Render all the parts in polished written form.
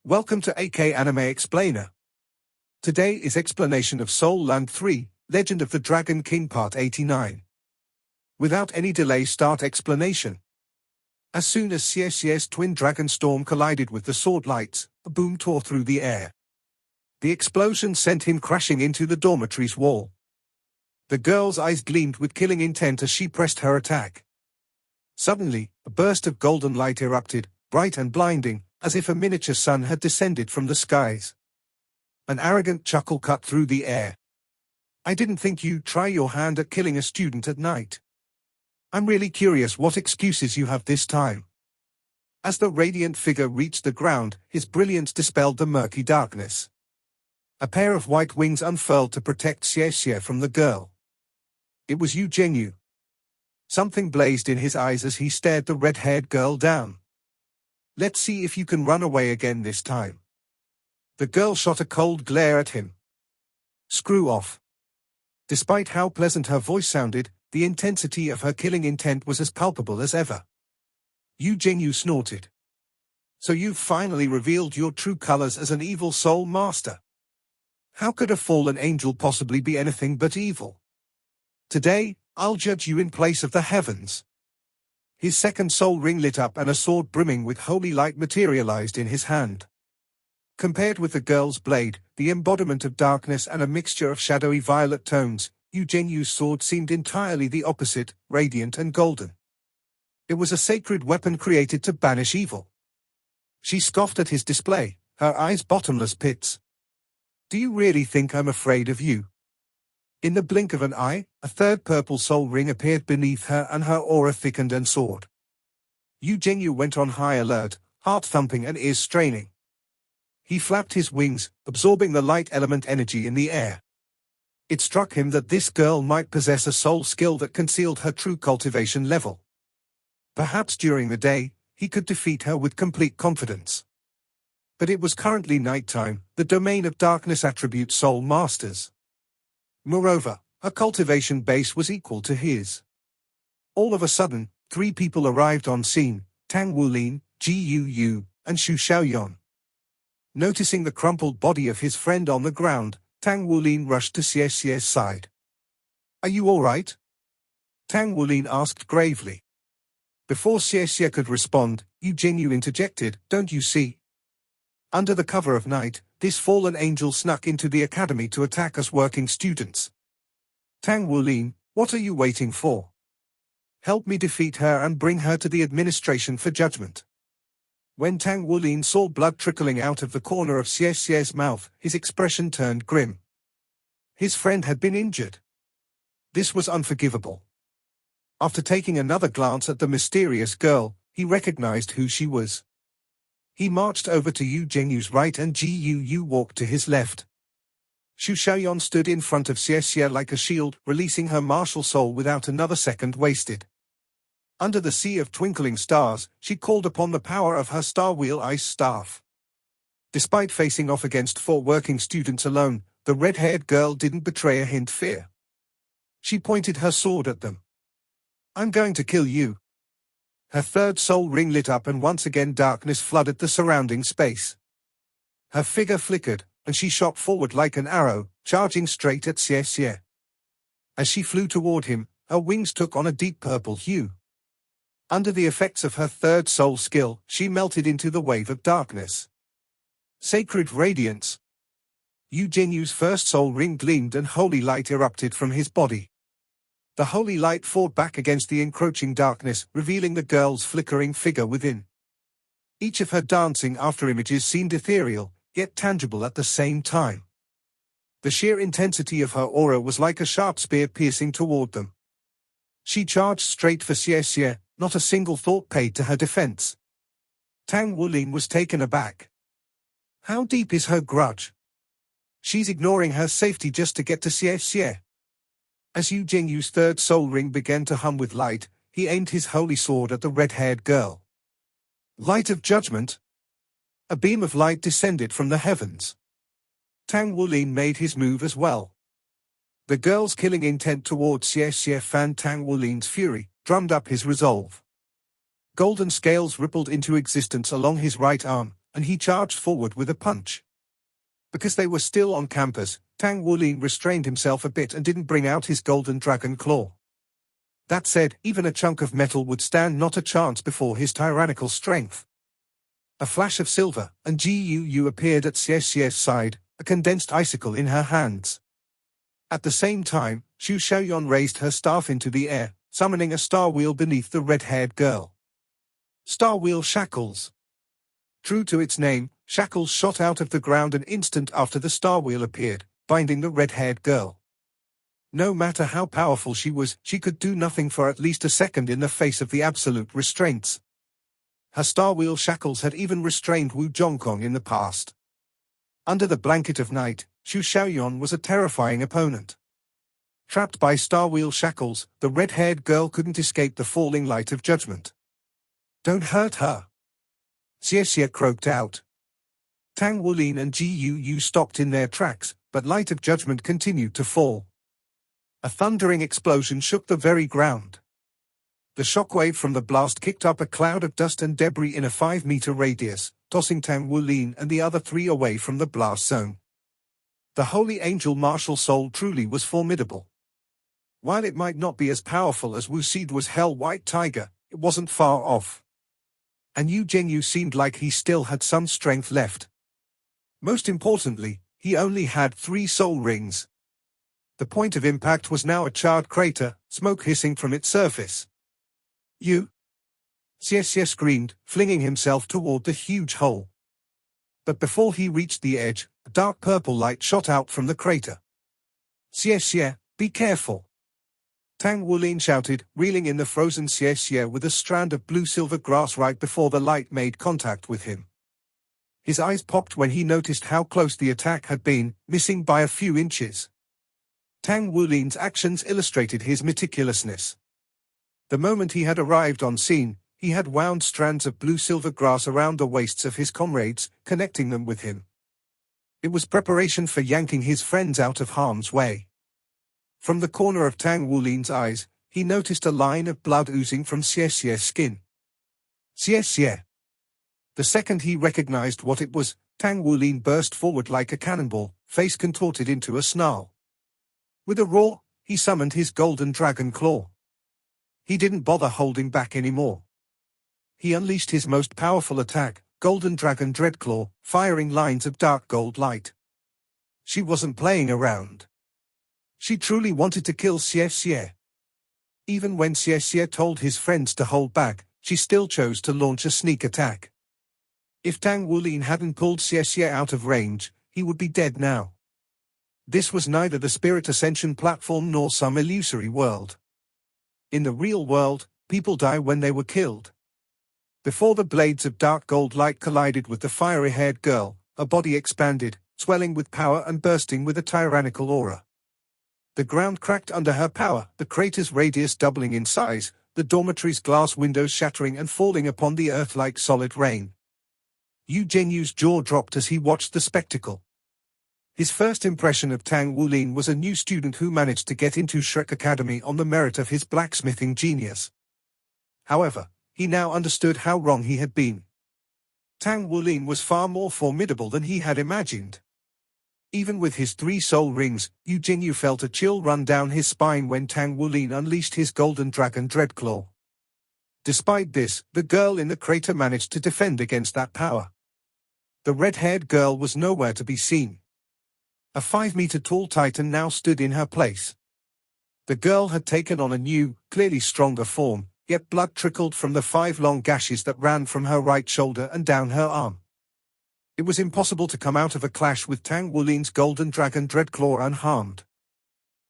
Welcome to AK Anime Explainer. Today is explanation of Soul Land 3, Legend of the Dragon King Part 89. Without any delay, start explanation. As soon as Xie's twin dragon storm collided with the sword lights, a boom tore through the air. The explosion sent him crashing into the dormitory's wall. The girl's eyes gleamed with killing intent as she pressed her attack. Suddenly, a burst of golden light erupted, bright and blinding, as if a miniature sun had descended from the skies. An arrogant chuckle cut through the air. "I didn't think you'd try your hand at killing a student at night. I'm really curious what excuses you have this time." As the radiant figure reached the ground, his brilliance dispelled the murky darkness. A pair of white wings unfurled to protect Xie from the girl. It was Yu Jingyu. Something blazed in his eyes as he stared the red-haired girl down. "Let's see if you can run away again this time." The girl shot a cold glare at him. "Screw off." Despite how pleasant her voice sounded, the intensity of her killing intent was as palpable as ever. Yu Jingyu snorted. "So you've finally revealed your true colors as an evil soul master. How could a fallen angel possibly be anything but evil? Today, I'll judge you in place of the heavens." His second soul ring lit up and a sword brimming with holy light materialized in his hand. Compared with the girl's blade, the embodiment of darkness and a mixture of shadowy violet tones, Yu Jingyu's sword seemed entirely the opposite, radiant and golden. It was a sacred weapon created to banish evil. She scoffed at his display, her eyes bottomless pits. "Do you really think I'm afraid of you?" In the blink of an eye, a third purple soul ring appeared beneath her and her aura thickened and soared. Yu Jingyu went on high alert, heart thumping and ears straining. He flapped his wings, absorbing the light element energy in the air. It struck him that this girl might possess a soul skill that concealed her true cultivation level. Perhaps during the day, he could defeat her with complete confidence. But it was currently nighttime, the domain of darkness attribute soul masters. Moreover, her cultivation base was equal to his. All of a sudden, three people arrived on scene: Tang Wulin, Ji Yu, and Xu Xiaoyan. Noticing the crumpled body of his friend on the ground, Tang Wulin rushed to Xie's side. "Are you all right?" Tang Wulin asked gravely. Before Xie could respond, Yu Jingyu interjected, "Don't you see? Under the cover of night, this fallen angel snuck into the academy to attack us working students. Tang Wulin, what are you waiting for? Help me defeat her and bring her to the administration for judgment." When Tang Wulin saw blood trickling out of the corner of Xie's mouth, his expression turned grim. His friend had been injured. This was unforgivable. After taking another glance at the mysterious girl, he recognized who she was. He marched over to Yu Jingyu's right and Ji Yu walked to his left. Xu Xiaoyan stood in front of Xie like a shield, releasing her martial soul without another second wasted. Under the sea of twinkling stars, she called upon the power of her Star Wheel Ice Staff. Despite facing off against 4 working students alone, the red-haired girl didn't betray a hint of fear. She pointed her sword at them. "I'm going to kill you." Her third soul ring lit up and once again darkness flooded the surrounding space. Her figure flickered, and she shot forward like an arrow, charging straight at Xie. As she flew toward him, her wings took on a deep purple hue. Under the effects of her third soul skill, she melted into the wave of darkness. Sacred radiance. Yu Jinyu's first soul ring gleamed and holy light erupted from his body. The holy light fought back against the encroaching darkness, revealing the girl's flickering figure within. Each of her dancing afterimages seemed ethereal, yet tangible at the same time. The sheer intensity of her aura was like a sharp spear piercing toward them. She charged straight for Xie, not a single thought paid to her defense. Tang Wulin was taken aback. How deep is her grudge? She's ignoring her safety just to get to Xie. As Yu Jingyu's third soul ring began to hum with light, he aimed his holy sword at the red-haired girl. Light of judgment. A beam of light descended from the heavens. Tang Wulin made his move as well. The girl's killing intent towards Xie fanned Tang Wulin's fury, drummed up his resolve. Golden scales rippled into existence along his right arm, and he charged forward with a punch. Because they were still on campus, Tang Wulin restrained himself a bit and didn't bring out his golden dragon claw. That said, even a chunk of metal would stand not a chance before his tyrannical strength. A flash of silver, and Gu appeared at Xie's side, a condensed icicle in her hands. At the same time, Xu Xiaoyan raised her staff into the air, summoning a star wheel beneath the red-haired girl. Star wheel shackles. True to its name, shackles shot out of the ground an instant after the star wheel appeared, binding the red-haired girl. No matter how powerful she was, she could do nothing for at least a second in the face of the absolute restraints. Her star wheel shackles had even restrained Wu Zhongkong in the past. Under the blanket of night, Xu Xiaoyan was a terrifying opponent. Trapped by star wheel shackles, the red-haired girl couldn't escape the falling light of judgment. "Don't hurt her," Xie croaked out. Tang Wulin and Gu stopped in their tracks, but light of judgment continued to fall. A thundering explosion shook the very ground. The shockwave from the blast kicked up a cloud of dust and debris in a 5-meter radius, tossing Tang Wulin and the other three away from the blast zone. The holy angel martial soul truly was formidable. While it might not be as powerful as Wu Xi's Hell White Tiger, it wasn't far off. And Yu Zhengyu seemed like he still had some strength left. Most importantly, he only had 3 soul rings. The point of impact was now a charred crater, smoke hissing from its surface. "You!" Xie screamed, flinging himself toward the huge hole. But before he reached the edge, a dark purple light shot out from the crater. "Xie, be careful!" Tang Wulin shouted, reeling in the frozen Xie with a strand of blue-silver grass right before the light made contact with him. His eyes popped when he noticed how close the attack had been, missing by a few inches. Tang Wulin's actions illustrated his meticulousness. The moment he had arrived on scene, he had wound strands of blue-silver grass around the waists of his comrades, connecting them with him. It was preparation for yanking his friends out of harm's way. From the corner of Tang Wulin's eyes, he noticed a line of blood oozing from Xie's skin. Xie. The second he recognized what it was, Tang Wulin burst forward like a cannonball, face contorted into a snarl. With a roar, he summoned his golden dragon claw. He didn't bother holding back anymore. He unleashed his most powerful attack, Golden Dragon Dreadclaw, firing lines of dark gold light. She wasn't playing around. She truly wanted to kill Xie. Even when Xie told his friends to hold back, she still chose to launch a sneak attack. If Tang Wulin hadn't pulled Xie out of range, he would be dead now. This was neither the Spirit Ascension platform nor some illusory world. In the real world, people die when they were killed. Before the blades of dark gold light collided with the fiery-haired girl, her body expanded, swelling with power and bursting with a tyrannical aura. The ground cracked under her power, the crater's radius doubling in size, the dormitory's glass windows shattering and falling upon the earth like solid rain. Yu Zhengyu's jaw dropped as he watched the spectacle. His first impression of Tang Wulin was a new student who managed to get into Shrek Academy on the merit of his blacksmithing genius. However, he now understood how wrong he had been. Tang Wulin was far more formidable than he had imagined. Even with his 3 soul rings, Yu Zhengyu felt a chill run down his spine when Tang Wulin unleashed his golden dragon Dreadclaw. Despite this, the girl in the crater managed to defend against that power. The red-haired girl was nowhere to be seen. A 5-meter-tall titan now stood in her place. The girl had taken on a new, clearly stronger form, yet blood trickled from the 5 long gashes that ran from her right shoulder and down her arm. It was impossible to come out of a clash with Tang Wulin's golden dragon Dreadclaw unharmed.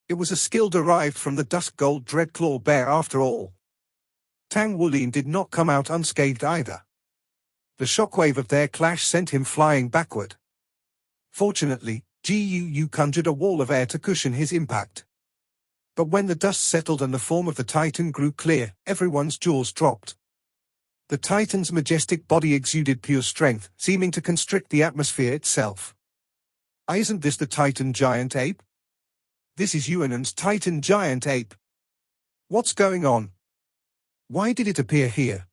It was a skill derived from the dusk gold Dreadclaw bear after all. Tang Wulin did not come out unscathed either. The shockwave of their clash sent him flying backward. Fortunately, Gu conjured a wall of air to cushion his impact. But when the dust settled and the form of the Titan grew clear, everyone's jaws dropped. The Titan's majestic body exuded pure strength, seeming to constrict the atmosphere itself. Isn't this the Titan giant ape? This is Yuanen's Titan giant ape. What's going on? Why did it appear here?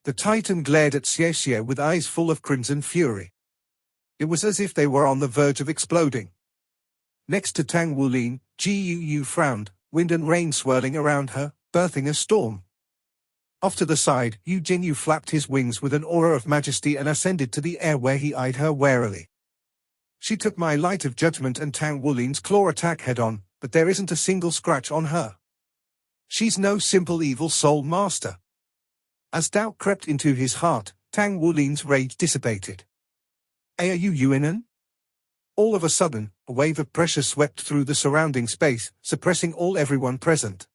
The Titan glared at Xie with eyes full of crimson fury. It was as if they were on the verge of exploding. Next to Tang Wulin, Gu frowned, wind and rain swirling around her, birthing a storm. Off to the side, Yu Jingyu flapped his wings with an aura of majesty and ascended to the air where he eyed her warily. She took my light of judgment and Tang Wulin's claw attack head-on, but there isn't a single scratch on her. She's no simple evil soul master. As doubt crept into his heart, Tang Wulin's rage dissipated. Are you Yuinan? All of a sudden, a wave of pressure swept through the surrounding space, suppressing everyone present.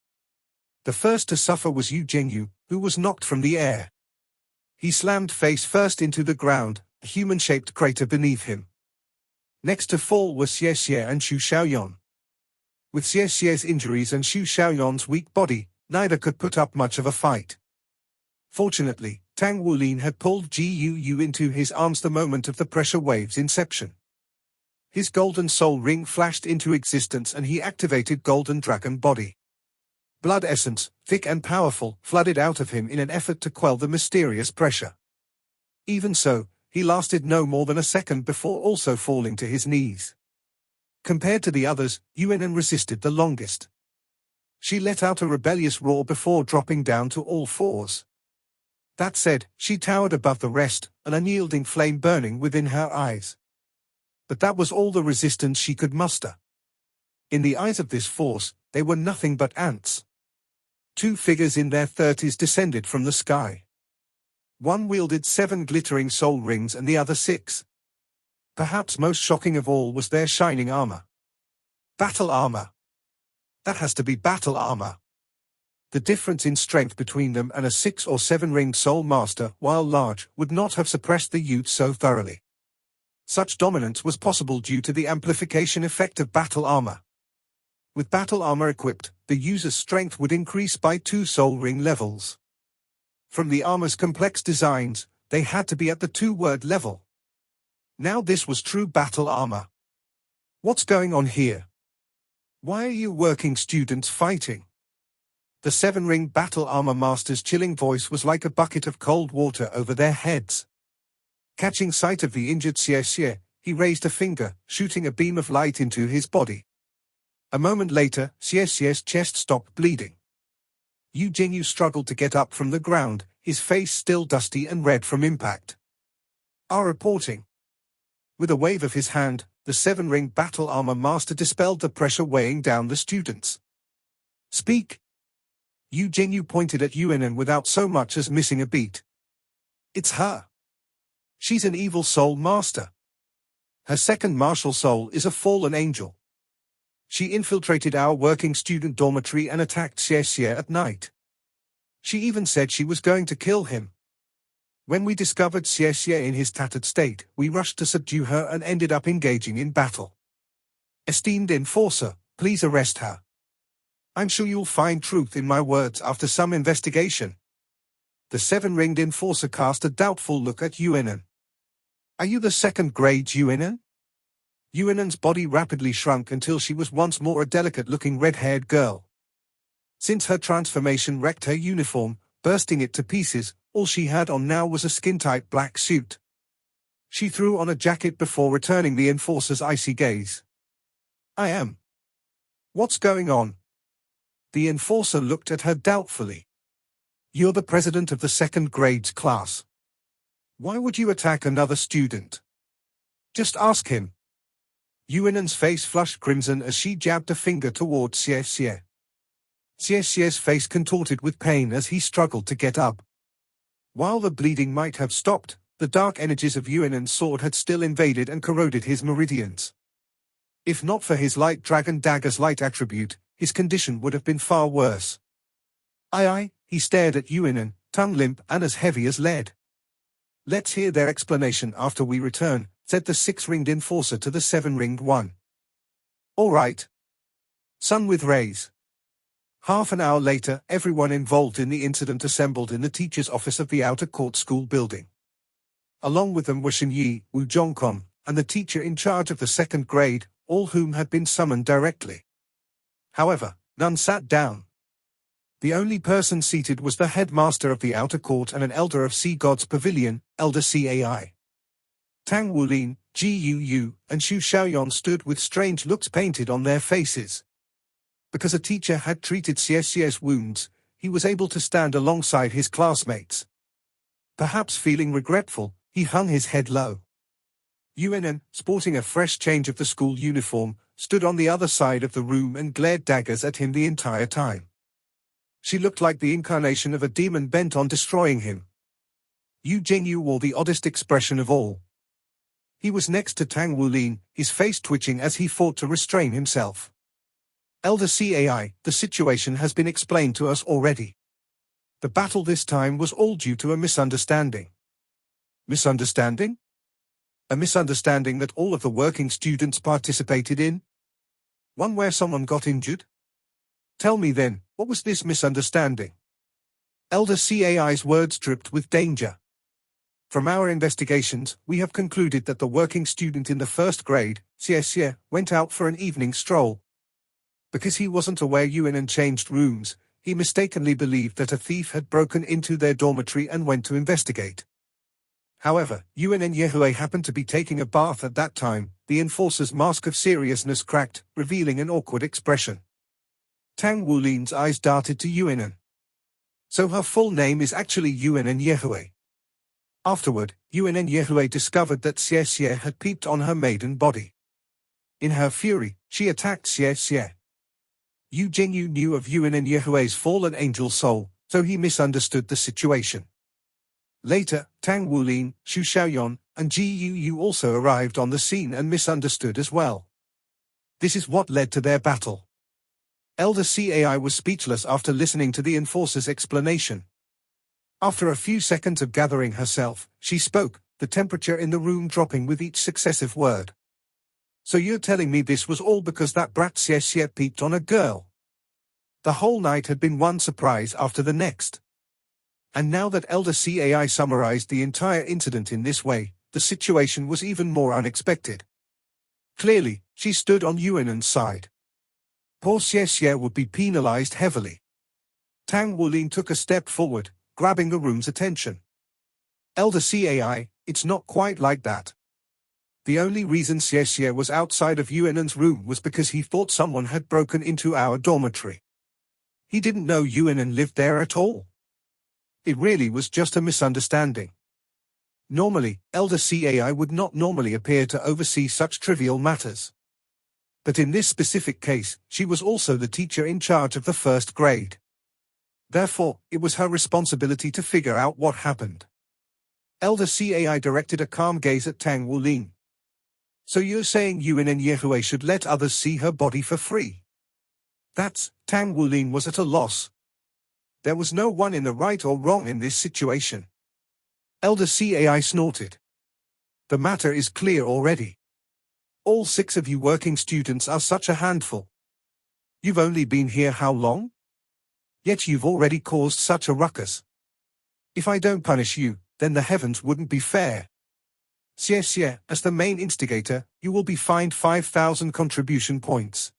The first to suffer was Yu Jingyu, who was knocked from the air. He slammed face first into the ground, a human-shaped crater beneath him. Next to fall were Xie and Xu Xiaoyan. With Xie's injuries and Xu Xiaoyan's weak body, neither could put up much of a fight. Fortunately, Tang Wulin had pulled Gu into his arms the moment of the pressure wave's inception. His golden soul ring flashed into existence and he activated Golden Dragon Body. Blood essence, thick and powerful, flooded out of him in an effort to quell the mysterious pressure. Even so, he lasted no more than a second before also falling to his knees. Compared to the others, Yuinan resisted the longest. She let out a rebellious roar before dropping down to all fours. That said, she towered above the rest, an unyielding flame burning within her eyes. But that was all the resistance she could muster. In the eyes of this force, they were nothing but ants. Two figures in their 30s descended from the sky. One wielded 7 glittering soul rings and the other 6. Perhaps most shocking of all was their shining armor. Battle armor. That has to be battle armor. The difference in strength between them and a 6 or 7-ringed soul master, while large, would not have suppressed the youth so thoroughly. Such dominance was possible due to the amplification effect of battle armor. With battle armor equipped, the user's strength would increase by 2 soul ring levels. From the armor's complex designs, they had to be at the 2-word level. Now this was true battle armor. What's going on here? Why are you working students fighting? The 7-ring battle armor master's chilling voice was like a bucket of cold water over their heads. Catching sight of the injured Xie, he raised a finger, shooting a beam of light into his body. A moment later, Xie's chest stopped bleeding. Yu Jingyu struggled to get up from the ground, his face still dusty and red from impact. Our reporting. With a wave of his hand, the 7-ring battle armor master dispelled the pressure weighing down the students. Speak. Yu Jingyu pointed at Yuinan without so much as missing a beat. It's her. She's an evil soul master. Her second martial soul is a fallen angel. She infiltrated our working student dormitory and attacked Xie at night. She even said she was going to kill him. When we discovered Xie in his tattered state, we rushed to subdue her and ended up engaging in battle. Esteemed enforcer, please arrest her. I'm sure you'll find truth in my words after some investigation. The 7-ringed enforcer cast a doubtful look at Yuinan. Are you the 2nd grade Yuinan? Yuinan's body rapidly shrunk until she was once more a delicate-looking red-haired girl. Since her transformation wrecked her uniform, bursting it to pieces, all she had on now was a skin-tight black suit. She threw on a jacket before returning the enforcer's icy gaze. I am. What's going on? The enforcer looked at her doubtfully. You're the president of the 2nd grade's class. Why would you attack another student? Just ask him. Yuinan's face flushed crimson as she jabbed a finger toward Xie. Xie's face contorted with pain as he struggled to get up. While the bleeding might have stopped, the dark energies of Yuinan's sword had still invaded and corroded his meridians. If not for his light dragon dagger's light attribute, his condition would have been far worse. Aye, he stared at Yuinan, tongue limp and as heavy as lead. Let's hear their explanation after we return, said the 6-ringed enforcer to the 7-ringed one. All right. Sun with rays. Half an hour later, everyone involved in the incident assembled in the teacher's office of the outer court school building. Along with them were Shen Yi, Wu Zhongkong, and the teacher in charge of the 2nd grade, all whom had been summoned directly. However, none sat down. The only person seated was the headmaster of the outer court and an elder of Sea God's Pavilion, Elder Cai. Tang Wulin, Gu, and Xu Xiaoyan stood with strange looks painted on their faces. Because a teacher had treated Xie's wounds, he was able to stand alongside his classmates. Perhaps feeling regretful, he hung his head low. Yuanan, sporting a fresh change of the school uniform, stood on the other side of the room and glared daggers at him the entire time. She looked like the incarnation of a demon bent on destroying him. Yu Jingyu wore the oddest expression of all. He was next to Tang Wulin, his face twitching as he fought to restrain himself. Elder Cai, the situation has been explained to us already. The battle this time was all due to a misunderstanding. Misunderstanding? A misunderstanding that all of the working students participated in? One where someone got injured? Tell me then, what was this misunderstanding? Elder Cai's words dripped with danger. From our investigations, we have concluded that the working student in the first grade, Xie, went out for an evening stroll. Because he wasn't aware Yuan changed rooms, he mistakenly believed that a thief had broken into their dormitory and went to investigate. However, Yuan and Yehui happened to be taking a bath at that time. The enforcer's mask of seriousness cracked, revealing an awkward expression. Tang Wulin's eyes darted to Yuan. So her full name is actually Yuan and Yehui. Afterward, Yuan and Yehui discovered that Xie had peeped on her maiden body. In her fury, she attacked Xie. Yu Jingyu knew of Yuan and Yehui's fallen angel soul, so he misunderstood the situation. Later, Tang Wulin, Xu Xiaoyan, and Gu also arrived on the scene and misunderstood as well. This is what led to their battle. Elder Cai was speechless after listening to the enforcer's explanation. After a few seconds of gathering herself, she spoke, the temperature in the room dropping with each successive word. So you're telling me this was all because that brat Xie peeped on a girl? The whole night had been one surprise after the next. And now that Elder Cai summarized the entire incident in this way, the situation was even more unexpected. Clearly, she stood on Yuan's side. Poor Xie would be penalized heavily. Tang Wulin took a step forward, grabbing the room's attention. Elder Cai, it's not quite like that. The only reason Xie was outside of Yuan's room was because he thought someone had broken into our dormitory. He didn't know Yuan lived there at all. It really was just a misunderstanding. Normally, Elder Cai would not normally appear to oversee such trivial matters. But in this specific case, she was also the teacher in charge of the first grade. Therefore, it was her responsibility to figure out what happened. Elder Cai directed a calm gaze at Tang Wulin. So you're saying Yuan and Yehui should let others see her body for free? Tang Wulin was at a loss. There was no one in the right or wrong in this situation. Elder Cai snorted. The matter is clear already. All 6 of you working students are such a handful. You've only been here how long? Yet you've already caused such a ruckus. If I don't punish you, then the heavens wouldn't be fair. Xie, as the main instigator, you will be fined 5,000 contribution points.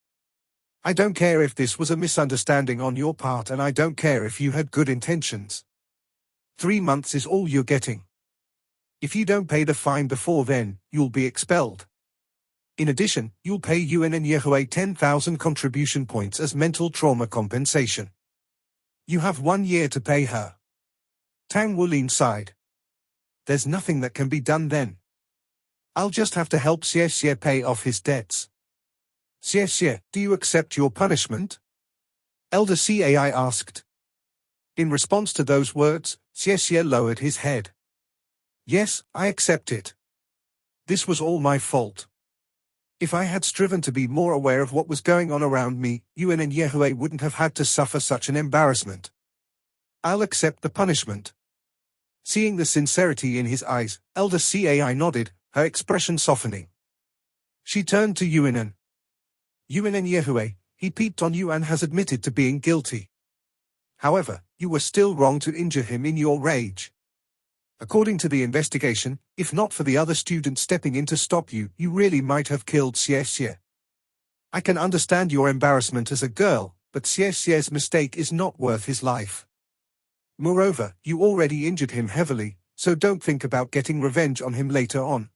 I don't care if this was a misunderstanding on your part, and I don't care if you had good intentions. 3 months is all you're getting. If you don't pay the fine before then, you'll be expelled. In addition, you'll pay Yuan and Yehui 10,000 contribution points as mental trauma compensation. You have 1 year to pay her. Tang Wulin sighed. There's nothing that can be done then. I'll just have to help Xie pay off his debts. Xie, do you accept your punishment? Elder Cai asked. In response to those words, Xie lowered his head. Yes, I accept it. This was all my fault. If I had striven to be more aware of what was going on around me, Yuan and Yehui wouldn't have had to suffer such an embarrassment. I'll accept the punishment. Seeing the sincerity in his eyes, Elder Cai nodded, her expression softening. She turned to Yuan. Yuan and Yehui, he peeped on you and has admitted to being guilty. However, you were still wrong to injure him in your rage. According to the investigation, if not for the other students stepping in to stop you, you really might have killed Xie. I can understand your embarrassment as a girl, but Xie's mistake is not worth his life. Moreover, you already injured him heavily, so don't think about getting revenge on him later on.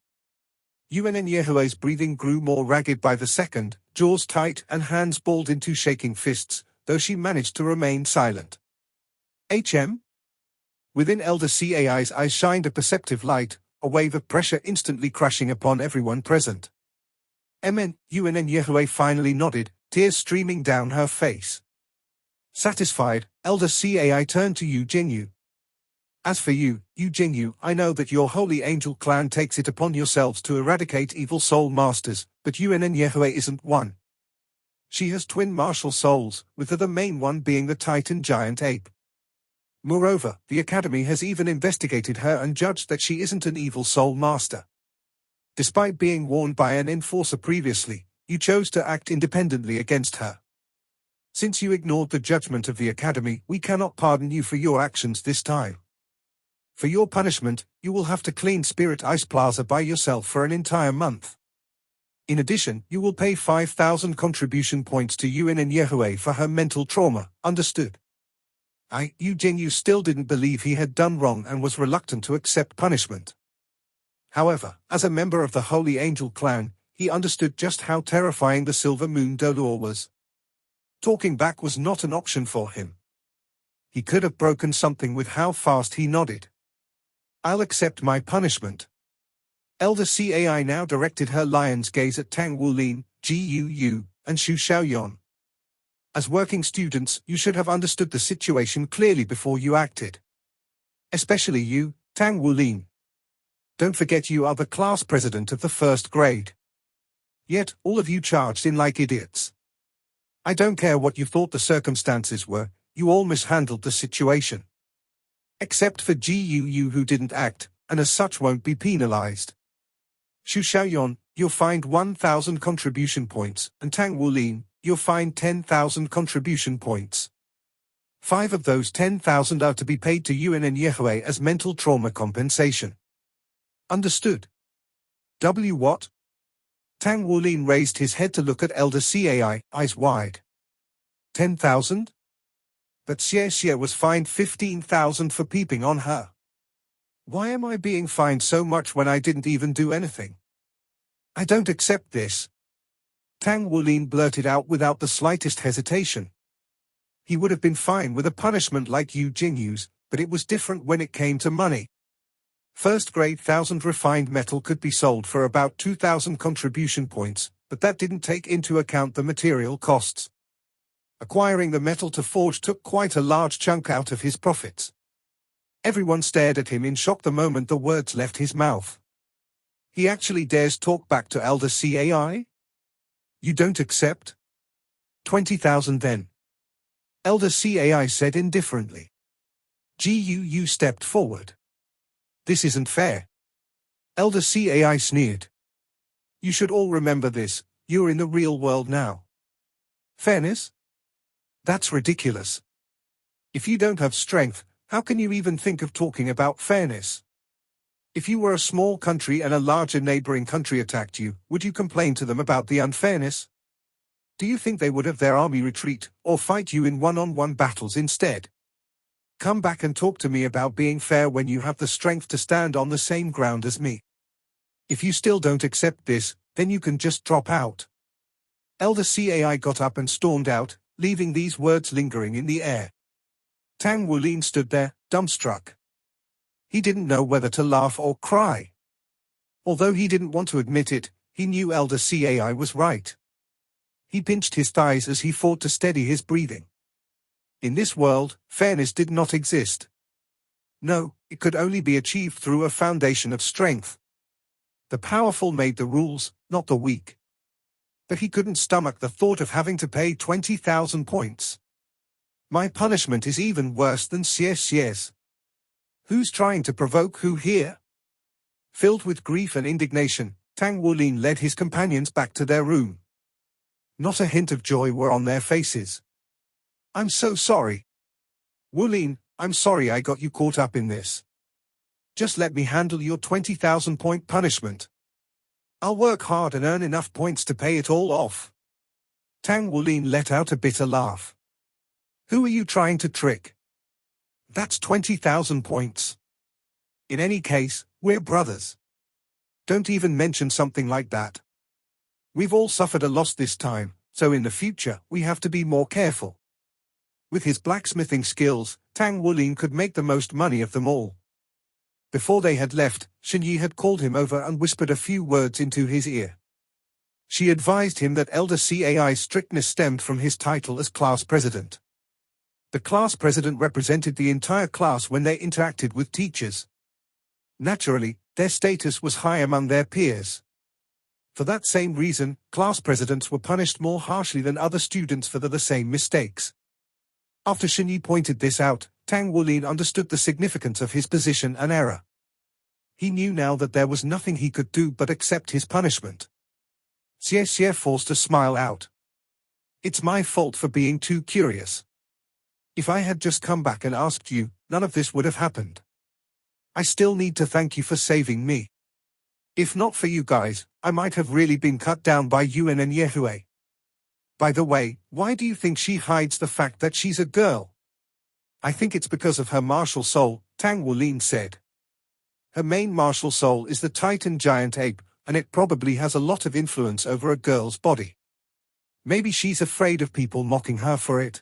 Yuan Yehue's breathing grew more ragged by the second, jaws tight and hands balled into shaking fists, though she managed to remain silent. HM? Within Elder Cai's eyes shined a perceptive light, a wave of pressure instantly crashing upon everyone present. Yuan Yehue finally nodded, tears streaming down her face. Satisfied, Elder Cai turned to Yu Jingyu. As for you, Yu Jingyu, I know that your Holy Angel clan takes it upon yourselves to eradicate evil soul masters, but Yuan Yehue isn't one. She has twin martial souls, with the main one being the Titan giant ape. Moreover, the Academy has even investigated her and judged that she isn't an evil soul master. Despite being warned by an enforcer previously, you chose to act independently against her. Since you ignored the judgment of the Academy, we cannot pardon you for your actions this time. For your punishment, you will have to clean Spirit Ice Plaza by yourself for an entire month. In addition, you will pay 5,000 contribution points to Yuan Yehue for her mental trauma, understood? Yu Jingyu still didn't believe he had done wrong and was reluctant to accept punishment. However, as a member of the Holy Angel clan, he understood just how terrifying the Silver Moon Dolor was. Talking back was not an option for him. He could have broken something with how fast he nodded. I'll accept my punishment. Elder Cai now directed her lion's gaze at Tang Wulin, Gu, and Xu Xiaoyan. As working students, you should have understood the situation clearly before you acted. Especially you, Tang Wulin. Don't forget you are the class president of the first grade. Yet, all of you charged in like idiots. I don't care what you thought the circumstances were, you all mishandled the situation. Except for Gu who didn't act, and as such won't be penalized. Xu Xiaoyan, you'll find 1,000 contribution points, and Tang Wulin, you'll find 10,000 contribution points. 5 of those 10,000 are to be paid to Yuan Yehue as mental trauma compensation. Understood? What? Tang Wulin raised his head to look at Elder Cai, eyes wide. 10,000? But Xie was fined 15,000 for peeping on her. Why am I being fined so much when I didn't even do anything? I don't accept this. Tang Wulin blurted out without the slightest hesitation. He would have been fine with a punishment like Yu Jingyu's, but it was different when it came to money. First grade 1,000 refined metal could be sold for about 2,000 contribution points, but that didn't take into account the material costs. Acquiring the metal to forge took quite a large chunk out of his profits. Everyone stared at him in shock the moment the words left his mouth. He actually dares talk back to Elder Cai? You don't accept? 20,000 then. Elder Cai said indifferently. Gu stepped forward. This isn't fair. Elder Cai sneered. You should all remember this, you're in the real world now. Fairness? That's ridiculous. If you don't have strength, how can you even think of talking about fairness? If you were a small country and a larger neighboring country attacked you, would you complain to them about the unfairness? Do you think they would have their army retreat, or fight you in one-on-one battles instead? Come back and talk to me about being fair when you have the strength to stand on the same ground as me. If you still don't accept this, then you can just drop out. Elder Cai got up and stormed out, leaving these words lingering in the air. Tang Wulin stood there, dumbstruck. He didn't know whether to laugh or cry. Although he didn't want to admit it, he knew Elder Cai was right. He pinched his thighs as he fought to steady his breathing. In this world, fairness did not exist. No, it could only be achieved through a foundation of strength. The powerful made the rules, not the weak. But he couldn't stomach the thought of having to pay 20,000 points. My punishment is even worse than Xie's. Who's trying to provoke who here? Filled with grief and indignation, Tang Wulin led his companions back to their room. Not a hint of joy were on their faces. I'm so sorry. Wulin, I'm sorry I got you caught up in this. Just let me handle your 20,000 point punishment. I'll work hard and earn enough points to pay it all off. Tang Wulin let out a bitter laugh. Who are you trying to trick? That's 20,000 points. In any case, we're brothers. Don't even mention something like that. We've all suffered a loss this time, so in the future, we have to be more careful. With his blacksmithing skills, Tang Wulin could make the most money of them all. Before they had left, Xinyi had called him over and whispered a few words into his ear. She advised him that Elder Cai's strictness stemmed from his title as class president. The class president represented the entire class when they interacted with teachers. Naturally, their status was high among their peers. For that same reason, class presidents were punished more harshly than other students for the same mistakes. After Xinyi pointed this out, Tang Wulin understood the significance of his position and error. He knew now that there was nothing he could do but accept his punishment. Xie forced a smile out. It's my fault for being too curious. If I had just come back and asked you, none of this would have happened. I still need to thank you for saving me. If not for you guys, I might have really been cut down by Yuan and Yehui. By the way, why do you think she hides the fact that she's a girl? I think it's because of her martial soul, Tang Wulin said. Her main martial soul is the Titan giant ape, and it probably has a lot of influence over a girl's body. Maybe she's afraid of people mocking her for it.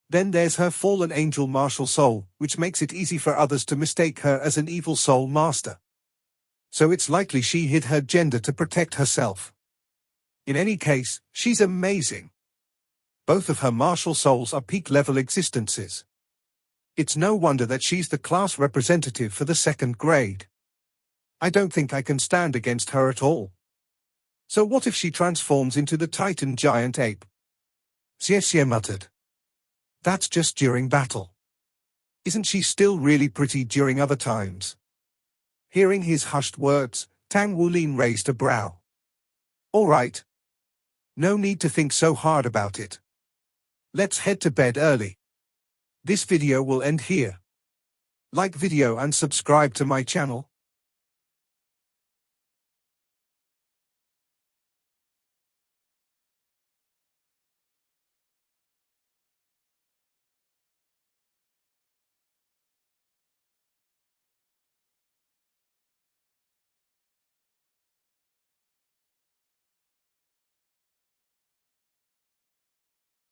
Then there's her fallen angel martial soul, which makes it easy for others to mistake her as an evil soul master. So it's likely she hid her gender to protect herself. In any case, she's amazing. Both of her martial souls are peak-level existences. It's no wonder that she's the class representative for the 2nd grade. I don't think I can stand against her at all. So what if she transforms into the Titan giant ape? Xie muttered. That's just during battle. Isn't she still really pretty during other times? Hearing his hushed words, Tang Wulin raised a brow. All right. No need to think so hard about it. Let's head to bed early. This video will end here. Like video and subscribe to my channel.